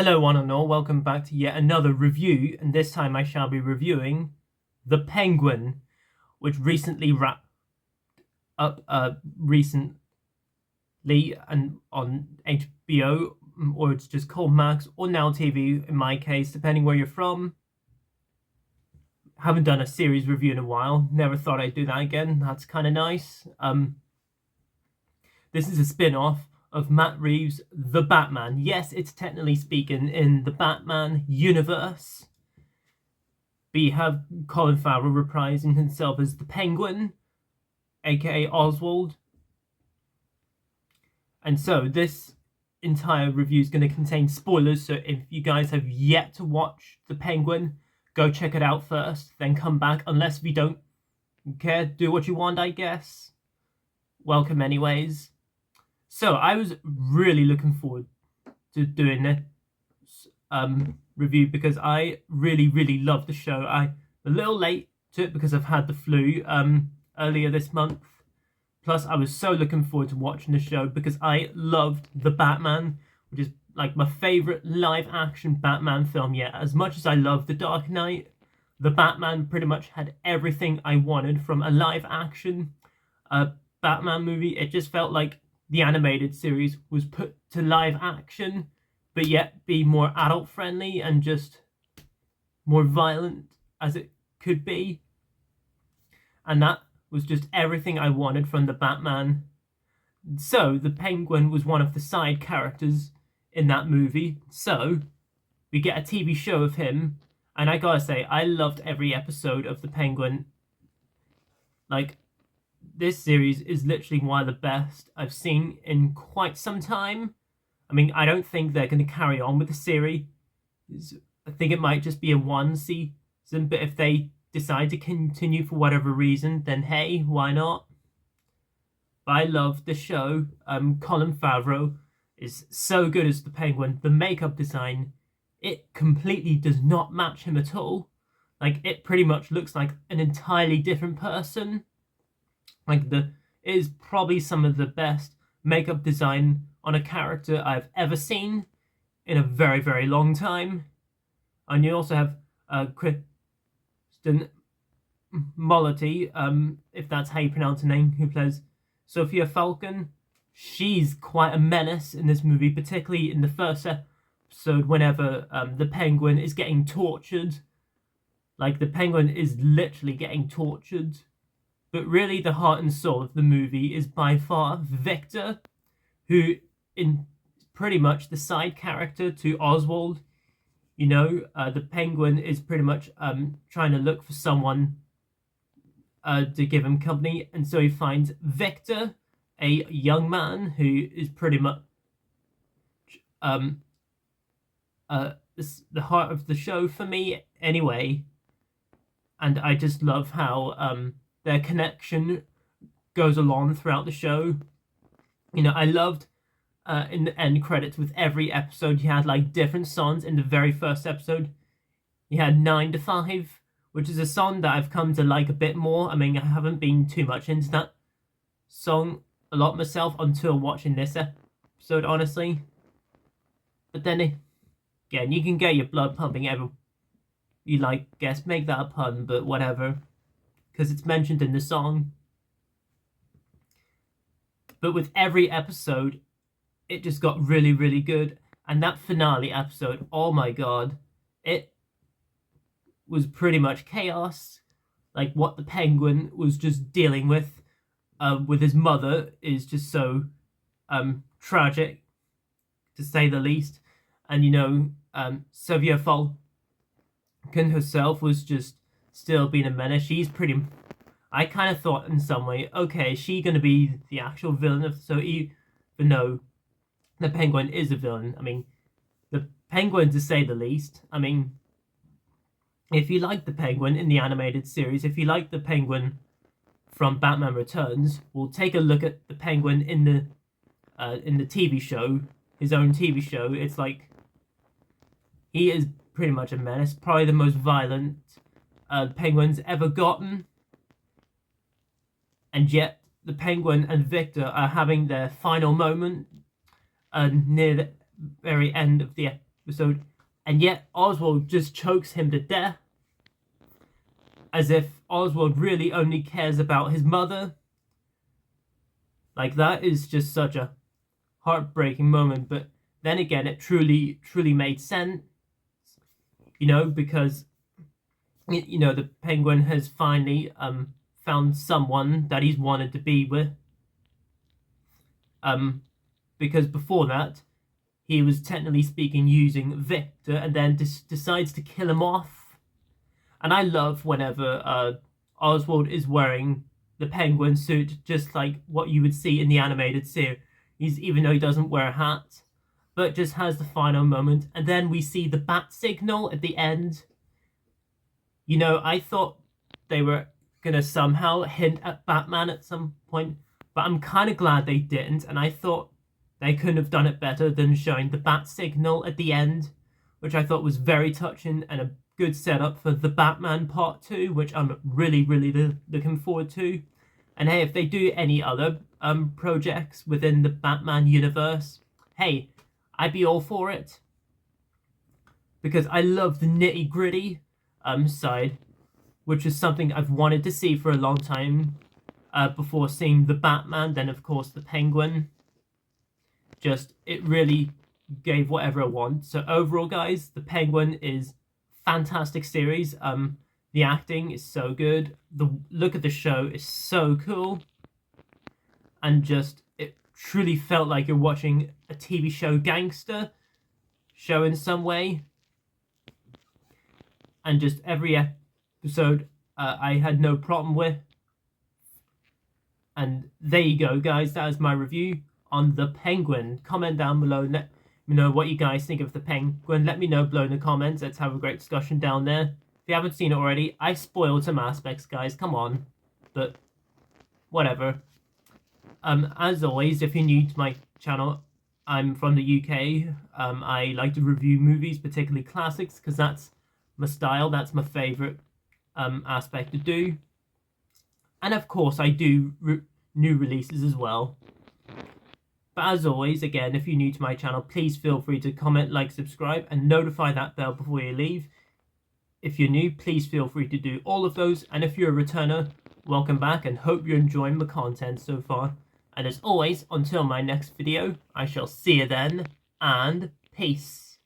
Hello one and all, welcome back to yet another review, and this time I shall be reviewing The Penguin, which recently wrapped up recently and on HBO, or it's just called Max, or Now TV in my case, depending where you're from. Haven't done a series review in a while, never thought I'd do that again, that's kind of nice. This is a spin-off of Matt Reeves' The Batman. Yes, it's technically speaking in the Batman universe. But you have Colin Farrell reprising himself as the Penguin, aka Oswald. And so this entire review is going to contain spoilers, so if you guys have yet to watch The Penguin, go check it out first, then come back. Unless if you don't care, do what you want, I guess. Welcome anyways. So I was really looking forward to doing this review because I really love the show. I'm a little late to it because I've had the flu earlier this month. Plus, I was so looking forward to watching the show because I loved The Batman, which is like my favorite live-action Batman film yet. As much as I love The Dark Knight, The Batman pretty much had everything I wanted from a live-action Batman movie. It just felt like the animated series was put to live action, but yet be more adult friendly and just more violent as it could be. And that was just everything I wanted from the Batman. So the Penguin was one of the side characters in that movie. So we get a TV show of him, and I gotta say, I loved every episode of the Penguin. Like, this series is literally one of the best I've seen in quite some time. I mean, I don't think they're going to carry on with the series. I think it might just be a one season, but if they decide to continue for whatever reason, then hey, why not? But I love the show. Colin Farrell is so good as the Penguin. The makeup design, it completely does not match him at all. Like, it pretty much looks like an entirely different person. Like, it is probably some of the best makeup design on a character I've ever seen in a very long time. And you also have Kristen Mollety, if that's how you pronounce her name, who plays Sophia Falcon. She's quite a menace in this movie, particularly in the first episode whenever the Penguin is getting tortured. Like, the Penguin is literally getting tortured. But really, the heart and soul of the movie is by far Victor, who in pretty much the side character to Oswald. You know, the Penguin is pretty much trying to look for someone to give him company, and so he finds Victor, a young man who is pretty much the heart of the show for me anyway. And I just love how their connection goes along throughout the show. You know, I loved in the end credits with every episode, you had like different songs. In the very first episode, you had 9 to 5, which is a song that I've come to like a bit more. I mean, I haven't been too much into that song a lot myself until watching this episode, honestly. But then again, you can get your blood pumping ever you like, guess, make that a pun, but whatever, because it's mentioned in the song. But with every episode, it just got really good. And that finale episode, oh my god, it was pretty much chaos. Like, what the Penguin was just dealing with his mother is just so tragic, to say the least. And you know, Sylvia Falcon herself was just still being a menace. She's pretty... I kind of thought in some way, okay, is she going to be the actual villain of... So even though the Penguin is a villain, I mean, the Penguin, to say the least, I mean, if you like the Penguin in the animated series, if you like the Penguin from Batman Returns, we'll take a look at the Penguin in the TV show, his own TV show. It's like, he is pretty much a menace, probably the most violent Penguin's ever gotten. And yet, the Penguin and Victor are having their final moment near the very end of the episode, and yet Oswald just chokes him to death, as if Oswald really only cares about his mother. Like, that is just such a heartbreaking moment, but then again, it truly made sense, you know, because, you know, the Penguin has finally found someone that he's wanted to be with. Because before that, he was technically speaking using Victor, and then decides to kill him off. And I love whenever Oswald is wearing the Penguin suit, just like what you would see in the animated series, even though he doesn't wear a hat, but just has the final moment. And then we see the bat signal at the end. You know, I thought they were gonna somehow hint at Batman at some point, but I'm kind of glad they didn't, and I thought they couldn't have done it better than showing the bat signal at the end, which I thought was very touching and a good setup for the Batman Part 2, which I'm really looking forward to. And hey, if they do any other projects within the Batman universe, hey, I'd be all for it. Because I love the nitty-gritty side, which is something I've wanted to see for a long time, before seeing the Batman, then of course the Penguin. Just, it really gave whatever I want. So overall, guys, the Penguin is fantastic series. The acting is so good. The look of the show is so cool. And just, it truly felt like you're watching a TV show gangster show in some way. And just every episode I had no problem with. And there you go, guys. That is my review on the Penguin. Comment down below. Let me know what you guys think of the Penguin. Let me know below in the comments. Let's have a great discussion down there. If you haven't seen it already, I spoiled some aspects, guys. Come on. But whatever. As always, if you're new to my channel, I'm from the UK. I like to review movies, particularly classics, because that's my style. That's my favourite aspect to do. And of course, I do new releases as well. But as always, again, if you're new to my channel, please feel free to comment, like, subscribe, and notify that bell before you leave. If you're new, please feel free to do all of those. And if you're a returner, welcome back, and hope you're enjoying the content so far. And as always, until my next video, I shall see you then, and peace.